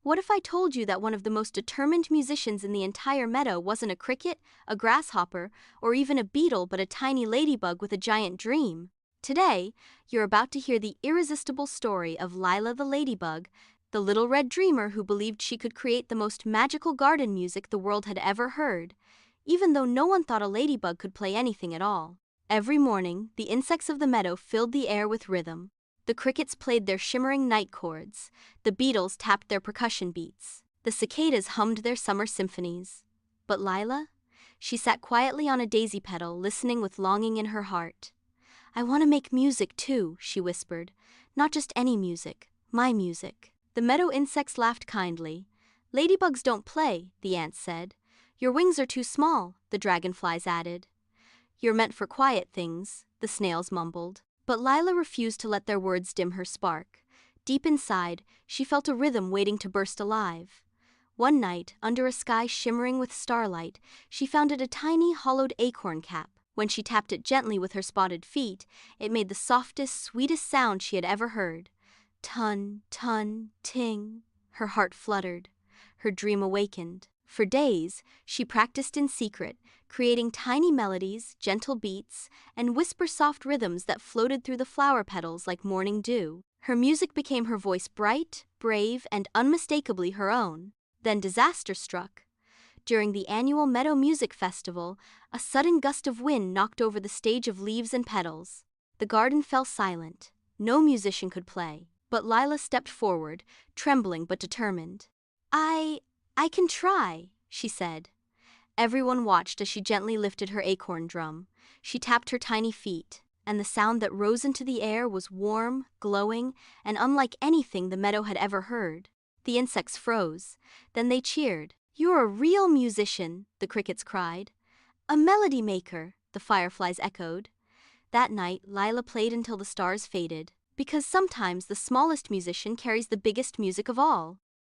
What if I told you that one of the most determined musicians in the entire meadow wasn't a cricket, a grasshopper, or even a beetle but a tiny ladybug with a giant dream? Today, you're about to hear the irresistible story of Lila the ladybug, the little red dreamer who believed she could create the most magical garden music the world had ever heard, even though no one thought a ladybug could play anything at all. Every morning, the insects of the meadow filled the air with rhythm. The crickets played their shimmering night chords, the beetles tapped their percussion beats, the cicadas hummed their summer symphonies. But Lila? She sat quietly on a daisy petal, listening with longing in her heart. "I want to make music too," she whispered. "Not just any music, my music." The meadow insects laughed kindly. "Ladybugs don't play," the ants said. "Your wings are too small," the dragonflies added. "You're meant for quiet things," the snails mumbled. But Lila refused to let their words dim her spark. Deep inside, she felt a rhythm waiting to burst alive. One night, under a sky shimmering with starlight, she found it a tiny hollowed acorn cap. When she tapped it gently with her spotted feet, it made the softest, sweetest sound she had ever heard. Tun, tun, ting. Her heart fluttered. Her dream awakened. For days, she practiced in secret, creating tiny melodies, gentle beats, and whisper-soft rhythms that floated through the flower petals like morning dew. Her music became her voice, bright, brave, and unmistakably her own. Then disaster struck. During the annual Meadow Music Festival, a sudden gust of wind knocked over the stage of leaves and petals. The garden fell silent. No musician could play. But Lila stepped forward, trembling but determined. I can try," she said. Everyone watched as she gently lifted her acorn drum. She tapped her tiny feet, and the sound that rose into the air was warm, glowing, and unlike anything the meadow had ever heard. The insects froze. Then they cheered. "You're a real musician," the crickets cried. "A melody maker," the fireflies echoed. That night, Lila played until the stars faded, because sometimes the smallest musician carries the biggest music of all.